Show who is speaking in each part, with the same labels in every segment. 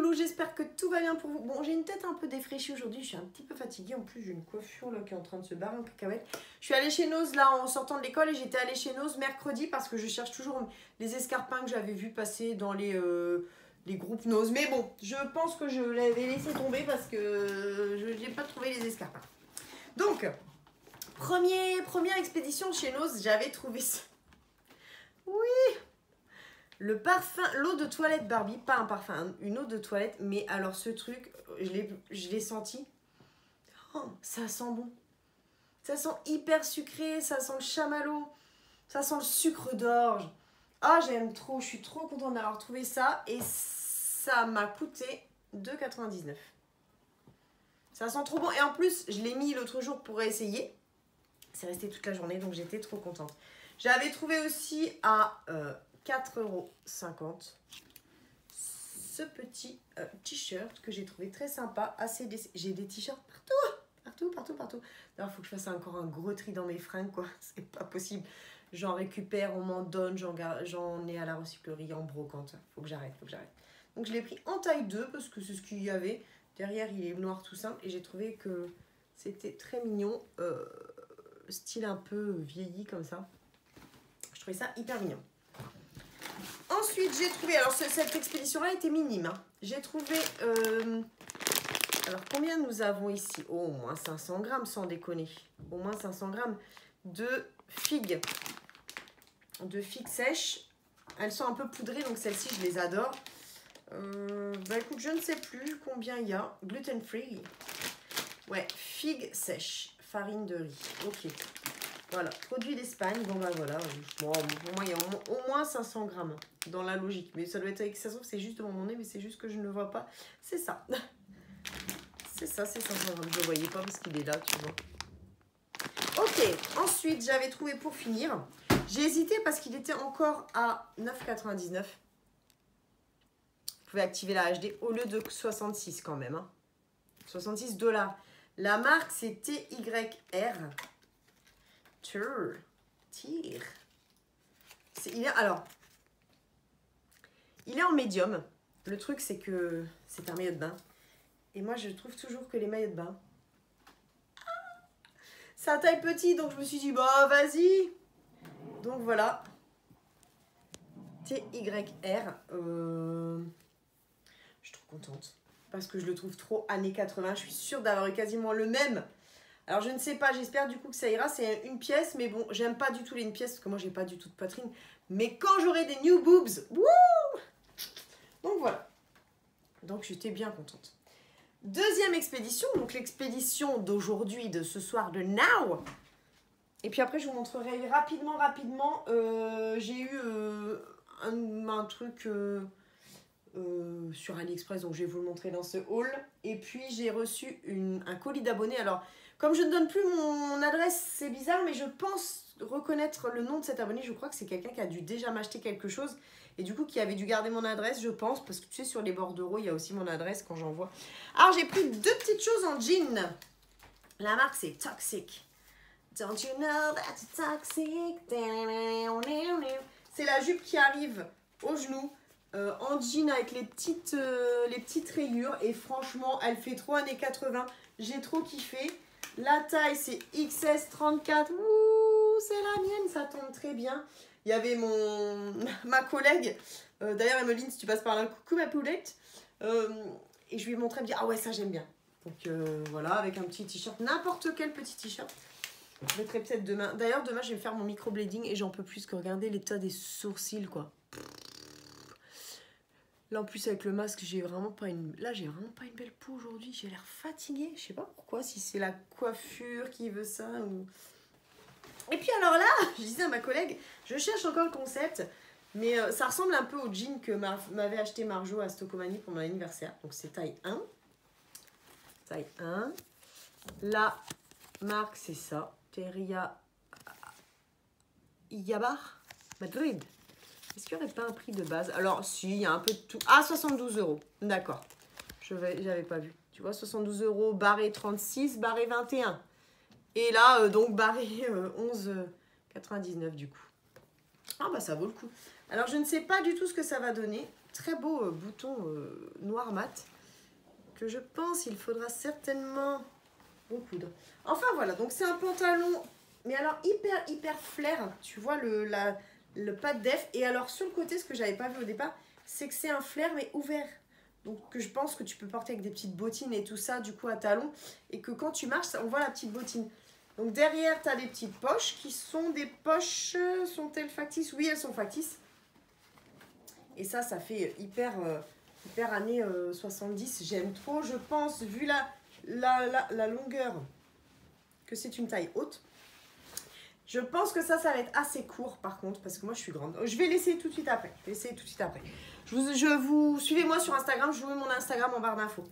Speaker 1: loulous, j'espère que tout va bien pour vous. Bon, j'ai une tête un peu défraîchie aujourd'hui, je suis un petit peu fatiguée. En plus, j'ai une coiffure là qui est en train de se barrer en cacahuète. Je suis allée chez Noz là en sortant de l'école et j'étais allée chez Noz mercredi parce que je cherche toujours les escarpins que j'avais vu passer dans les groupes Noz. Mais bon, je pense que je l'avais laissé tomber parce que je n'ai pas trouvé les escarpins. Donc, première expédition chez Noz, j'avais trouvé ça. Oui! Le parfum, l'eau de toilette Barbie, pas un parfum, une eau de toilette, mais alors ce truc, je l'ai senti, oh, ça sent bon. Ça sent hyper sucré, ça sent le chamallow, ça sent le sucre d'orge. Ah, j'aime trop, je suis trop contente d'avoir trouvé ça et ça m'a coûté 2,99 €. Ça sent trop bon et en plus, je l'ai mis l'autre jour pour essayer. C'est resté toute la journée, donc j'étais trop contente. J'avais trouvé aussi à 4,50 € ce petit t-shirt que j'ai trouvé très sympa. J'ai des t-shirts partout. D'ailleurs, il faut que je fasse encore un gros tri dans mes fringues, quoi. C'est pas possible. J'en récupère, on m'en donne, j'en ai à la recyclerie en brocante. Faut que j'arrête. Donc, je l'ai pris en taille 2 parce que c'est ce qu'il y avait. Derrière, il est noir tout simple et j'ai trouvé que c'était très mignon. Style un peu vieilli comme ça. Je trouvais ça hyper mignon. Ensuite, j'ai trouvé... Alors, cette expédition-là était minime. Hein. J'ai trouvé... alors, combien nous avons ici? Oh, au moins 500 grammes, sans déconner. Au moins 500 grammes de figues. De figues sèches. Elles sont un peu poudrées, donc celles-ci, je les adore. Bah, écoute, je ne sais plus combien il y a. Gluten free. Ouais, figues sèches. Farine de riz. Ok. Voilà, produit d'Espagne. Bon, bah voilà. Bon, pour moi, il y a au moins 500 grammes dans la logique. Mais ça doit être avec ça, sauf c'est juste devant mon nez, mais c'est juste que je ne le vois pas. C'est ça. C'est ça, c'est 500 grammes. Je ne le voyais pas parce qu'il est là, tu vois. Ok, ensuite, j'avais trouvé pour finir. J'ai hésité parce qu'il était encore à 9,99 €. Vous pouvez activer la HD au lieu de 66 quand même. Hein. 66 $. La marque, c'est TYR. Il est en médium. Le truc, c'est que c'est un maillot de bain. Et moi, je trouve toujours que les maillots de bain, c'est un taille petit, donc je me suis dit, bah, vas-y. Donc, voilà. TYR. Je suis trop contente. Parce que je le trouve trop années 80. Je suis sûre d'avoir eu quasiment le même. Alors, je ne sais pas, j'espère du coup que ça ira. C'est une pièce, mais bon, j'aime pas du tout les une pièce parce que moi, j'ai pas du tout de poitrine. Mais quand j'aurai des new boobs, wouh! Donc, voilà. Donc, j'étais bien contente. Deuxième expédition, donc l'expédition d'aujourd'hui, de ce soir, de now. Et puis après, je vous montrerai rapidement. J'ai eu un truc sur AliExpress, donc je vais vous le montrer dans ce haul. Et puis, j'ai reçu un colis d'abonnés. Alors, comme je ne donne plus mon adresse, c'est bizarre, mais je pense reconnaître le nom de cet abonné. Je crois que c'est quelqu'un qui a dû déjà m'acheter quelque chose. Et du coup, qui avait dû garder mon adresse, je pense. Parce que tu sais, sur les bordereaux, il y a aussi mon adresse quand j'envoie. Alors, j'ai pris deux petites choses en jean. La marque, c'est Toxic. Don't you know that it's toxic? C'est la jupe qui arrive au genou. En jean avec les petites rayures. Et franchement, elle fait trop années 80. J'ai trop kiffé. La taille, c'est XS34. Ouh, c'est la mienne, ça tombe très bien. Il y avait ma collègue, d'ailleurs Emeline, si tu passes par là, coucou ma poulette. Et je lui ai montré, elle me dit, ah ouais, ça j'aime bien. Donc voilà, avec un petit t-shirt, n'importe quel petit t-shirt. Je mettrai peut-être demain. D'ailleurs, demain, je vais faire mon microblading et j'en peux plus que regarder l'état des sourcils, quoi. Là, en plus, avec le masque, j'ai vraiment pas une belle peau aujourd'hui. J'ai l'air fatiguée. Je sais pas pourquoi, si c'est la coiffure qui veut ça ou... Et puis alors là, je disais à ma collègue, je cherche encore le concept, mais ça ressemble un peu au jean que m'avait acheté Marjo à Stockomanie pour mon anniversaire. Donc c'est taille 1. Taille 1. La marque, c'est ça. Teria Yabar Madrid. Est-ce qu'il n'y aurait pas un prix de base? Alors, si, il y a un peu de tout. Ah, 72 €. D'accord. J'avais pas vu. Tu vois, 72 €, barré 36, barré 21. Et là, donc, barré 11,99 du coup. Ah, bah, ça vaut le coup. Alors, je ne sais pas du tout ce que ça va donner. très beau bouton noir mat que je pense il faudra certainement recoudre. Enfin voilà, donc c'est un pantalon, mais alors hyper flair. Tu vois le pas de def. Et alors sur le côté, ce que j'avais pas vu au départ, c'est que c'est un flair mais ouvert. Donc que je pense que tu peux porter avec des petites bottines et tout ça, du coup à talons. Et que quand tu marches, on voit la petite bottine. Donc derrière, tu as des petites poches qui sont des poches... Sont-elles factices? Oui, elles sont factices. Et ça fait hyper années 70. J'aime trop, je pense, vu la longueur, que c'est une taille haute. Je pense que ça va être assez court par contre, parce que moi je suis grande. Je vais l'essayer tout de suite après. Suivez-moi sur Instagram, je vous mets mon Instagram en barre d'infos.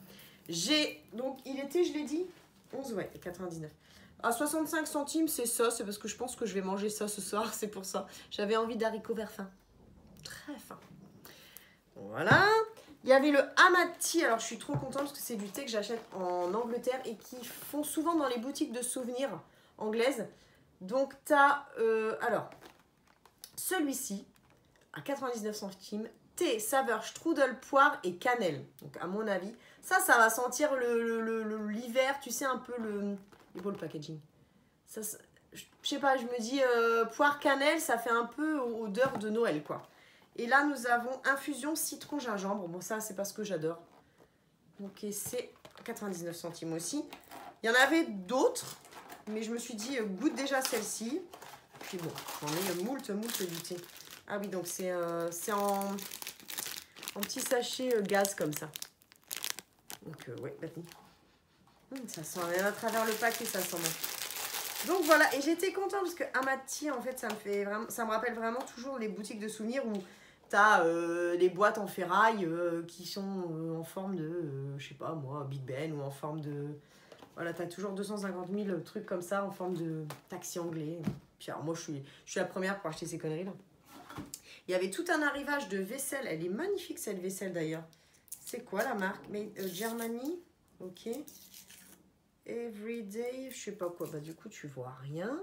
Speaker 1: Donc il était, je l'ai dit, 11, ouais, 99. À 65 centimes, c'est ça, c'est parce que je pense que je vais manger ça ce soir, c'est pour ça. J'avais envie d'haricots verts fins. Très fins. Voilà. Il y avait le Amati, alors je suis trop contente parce que c'est du thé que j'achète en Angleterre et qui font souvent dans les boutiques de souvenirs anglaises. Donc tu as, alors, celui-ci, à 99 centimes, thé, saveur, strudel, poire et cannelle. Donc à mon avis, ça va sentir l'hiver, tu sais, un peu il est beau le packaging. Ça, je sais pas, je me dis, poire, cannelle, ça fait un peu odeur de Noël, quoi. Et là, nous avons infusion citron gingembre. Bon, ça, c'est parce que j'adore. Donc, c'est 99 centimes aussi. Il y en avait d'autres, mais je me suis dit, goûte déjà celle-ci. Puis bon, j'en ai moult du thé. Ah oui, donc c'est en petit sachet gaz comme ça. Donc, ouais, ça sent rien à travers le paquet, ça sent bon. Donc voilà, et j'étais contente parce que Amati, en fait, ça me rappelle vraiment toujours les boutiques de souvenirs où tu as les boîtes en ferraille qui sont en forme de, je sais pas moi, Big Ben ou en forme de... Voilà, tu as toujours 250 000 trucs comme ça en forme de taxi anglais. Puis alors moi, je suis la première pour acheter ces conneries-là. Il y avait tout un arrivage de vaisselle. Elle est magnifique cette vaisselle d'ailleurs. C'est quoi la marque? Germany. Ok. Everyday, je sais pas quoi. Bah du coup, tu vois rien.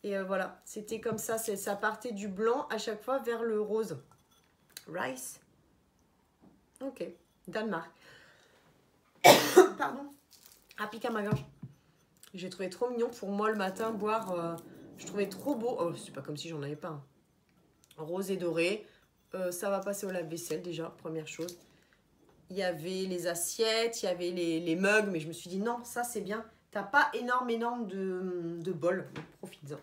Speaker 1: Et voilà, c'était comme ça. Ça partait du blanc à chaque fois vers le rose. Rice. Ok. Danemark. Pardon. Ah, pique à ma gorge. J'ai trouvé trop mignon pour moi le matin boire. Je trouvais trop beau. Oh, c'est pas comme si j'en avais pas. Rose et doré. Ça va passer au lave-vaisselle déjà, première chose. Il y avait les assiettes, il y avait les mugs, mais je me suis dit non, ça c'est bien. T'as pas énorme de bols, donc profites-en.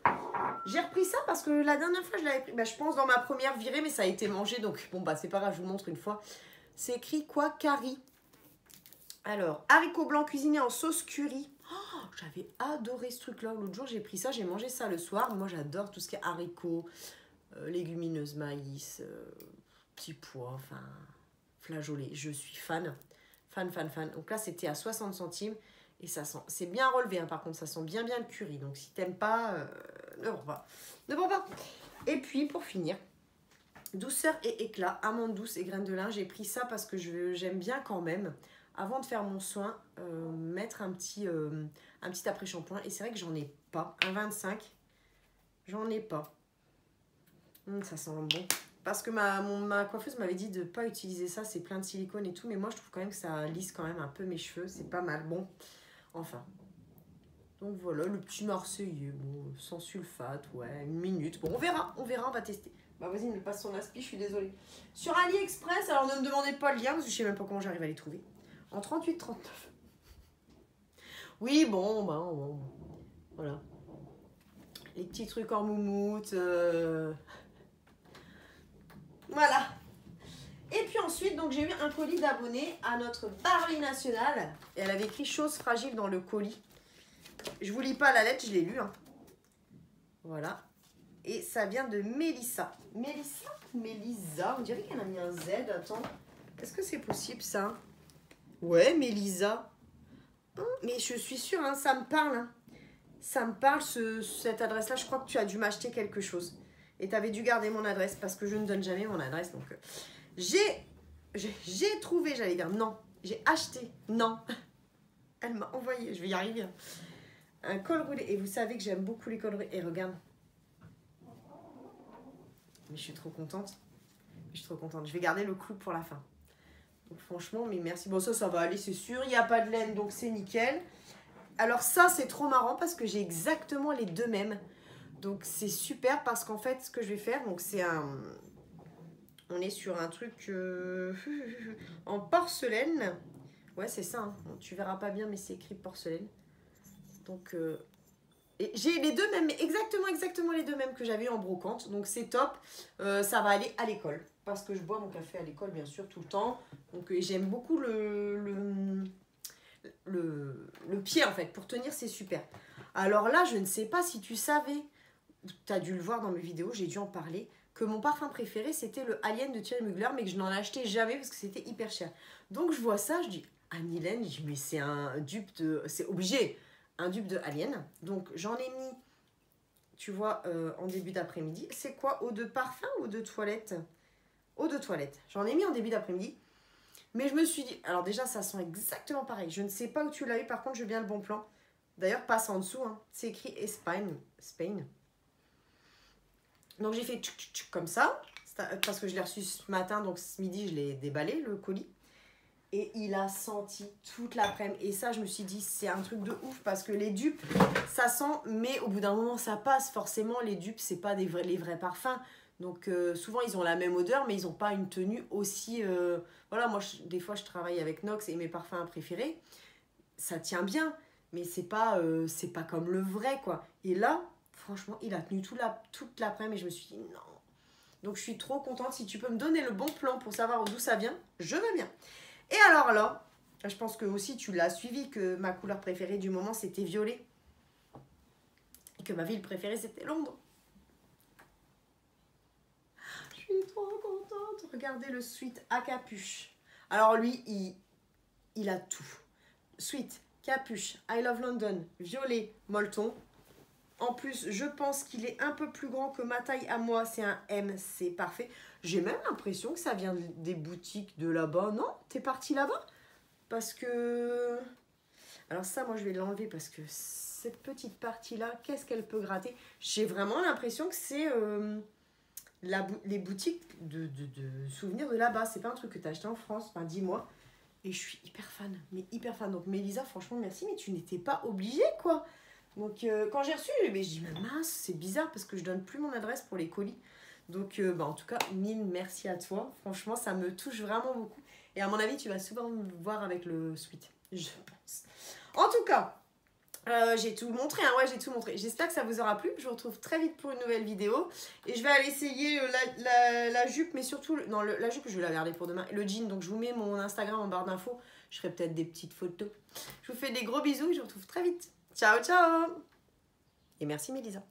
Speaker 1: J'ai repris ça parce que la dernière fois je l'avais pris, je pense dans ma première virée, mais ça a été mangé, donc bon bah c'est pas grave, je vous montre une fois. C'est écrit quoi? Curry. Alors, haricots blancs cuisinés en sauce curry. Oh, j'avais adoré ce truc-là. L'autre jour j'ai pris ça, j'ai mangé ça le soir. Moi j'adore tout ce qui est haricots, légumineuses, maïs, petits pois, enfin... flageolé, je suis fan. Donc là, c'était à 60 centimes. Et ça sent, c'est bien relevé, hein, par contre, ça sent bien le curry. Donc si t'aimes pas, ne prends pas. Ne prends pas. Et puis, pour finir, douceur et éclat, amandes douces et graines de lin. J'ai pris ça parce que j'aime bien quand même, avant de faire mon soin, mettre un petit après-shampoing. Et c'est vrai que j'en ai pas. Un 25, j'en ai pas. Ça sent bon. Parce que ma coiffeuse m'avait dit de ne pas utiliser ça, c'est plein de silicone et tout. Mais moi, je trouve quand même que ça lisse quand même un peu mes cheveux. C'est pas mal. Bon, enfin. Donc voilà, le petit Marseillais, bon, sans sulfate, ouais, 1 minute. Bon, on verra, on va tester. Bah vas-y, il me passe son aspi, je suis désolée. Sur AliExpress, alors ne me demandez pas le lien, parce que je sais même pas comment j'arrive à les trouver. En 38,39. Oui, bon, voilà. Les petits trucs en moumoute, Voilà. Et puis ensuite, donc j'ai eu un colis d'abonnés à notre Barley National. Et elle avait écrit choses fragiles dans le colis. Je vous lis pas la lettre, je l'ai lu. Hein. Voilà. Et ça vient de Mélissa. Mélissa, on dirait qu'elle a mis un Z. Attends. Est-ce que c'est possible ça? Ouais, Mélissa. Mais je suis sûre, hein, ça me parle. Hein. Ça me parle, cette adresse-là. Je crois que tu as dû m'acheter quelque chose. Et tu avais dû garder mon adresse parce que je ne donne jamais mon adresse. Donc, j'ai trouvé, j'allais dire non. J'ai acheté, non. Elle m'a envoyé, je vais y arriver. Un col roulé. Et vous savez que j'aime beaucoup les cols roulés. Et regarde. Mais je suis trop contente. Je suis trop contente. Je vais garder le clou pour la fin. Donc franchement, mais merci. Bon, ça va aller, c'est sûr. Il n'y a pas de laine, donc c'est nickel. Alors ça, c'est trop marrant parce que j'ai exactement les deux mêmes. Donc c'est super parce qu'en fait, ce que je vais faire, donc c'est un... On est sur un truc en porcelaine. Ouais, c'est ça. Hein. Bon, tu verras pas bien, mais c'est écrit porcelaine. Donc, et j'ai les deux mêmes, exactement les deux mêmes que j'avais en brocante. Donc, c'est top. Ça va aller à l'école. Parce que je bois mon café à l'école, bien sûr, tout le temps. Donc, j'aime beaucoup le pied, en fait. Pour tenir, c'est super. Alors là, je ne sais pas si tu savais, tu as dû le voir dans mes vidéos, j'ai dû en parler, que mon parfum préféré, c'était le Alien de Thierry Mugler, mais que je n'en achetais jamais parce que c'était hyper cher. Donc, je vois ça, je dis, Annie-Laine, je dis, mais c'est un dupe de... C'est obligé, un dupe de Alien. Donc, j'en ai mis, tu vois, en début d'après-midi. C'est quoi, eau de parfum ou de toilette? Eau de toilette. J'en ai mis en début d'après-midi. Mais je me suis dit, alors déjà, ça sent exactement pareil. Je ne sais pas où tu l'as eu, par contre, je veux bien le bon plan. D'ailleurs, passe en dessous, hein. C'est écrit Spain. Donc, j'ai fait tchouc, tchouc, tchouc, comme ça, parce que je l'ai reçu ce matin, donc ce midi, je l'ai déballé, le colis. Et il a senti toute l'après-midi. Et ça, je me suis dit, c'est un truc de ouf, parce que les dupes, ça sent, mais au bout d'un moment, ça passe. Forcément, les dupes, c'est pas les vrais parfums. Donc, souvent, ils ont la même odeur, mais ils n'ont pas une tenue aussi... Voilà, moi, des fois, je travaille avec Nox et mes parfums préférés. Ça tient bien, mais c'est pas comme le vrai, quoi. Et là, franchement, il a tenu toute l'après-midi, et je me suis dit, non. Donc, je suis trop contente. Si tu peux me donner le bon plan pour savoir d'où ça vient, je veux bien. Et alors là, je pense que aussi tu l'as suivi, que ma couleur préférée du moment, c'était violet. Et que ma ville préférée, c'était Londres. Je suis trop contente. Regardez le sweat à capuche. Alors lui, il a tout. Sweat, capuche, I Love London, violet, molleton. En plus, je pense qu'il est un peu plus grand que ma taille à moi. C'est un M, c'est parfait. J'ai même l'impression que ça vient des boutiques de là-bas. Non? T'es parti là-bas? Parce que... Alors ça, moi, je vais l'enlever parce que cette petite partie-là, qu'est-ce qu'elle peut gratter? J'ai vraiment l'impression que c'est les boutiques de souvenirs de là-bas. C'est pas un truc que t'as acheté en France. Enfin, dis-moi. Et je suis hyper fan. Mais hyper fan. Donc, Mélisa, franchement, merci. Mais tu n'étais pas obligée, quoi. Donc, quand j'ai reçu, je dis, mais mince, c'est bizarre parce que je donne plus mon adresse pour les colis. Donc, en tout cas, mille merci à toi. Franchement, ça me touche vraiment beaucoup. Et à mon avis, tu vas souvent me voir avec le sweat, je pense. En tout cas, j'ai tout montré. Hein, ouais, j'ai tout montré. J'espère que ça vous aura plu. Je vous retrouve très vite pour une nouvelle vidéo. Et je vais aller essayer la jupe, mais surtout... Non, la jupe, je vais la garder pour demain. Le jean, donc je vous mets mon Instagram en barre d'infos. Je ferai peut-être des petites photos. Je vous fais des gros bisous et je vous retrouve très vite. Ciao, ciao! Et merci Mélisa.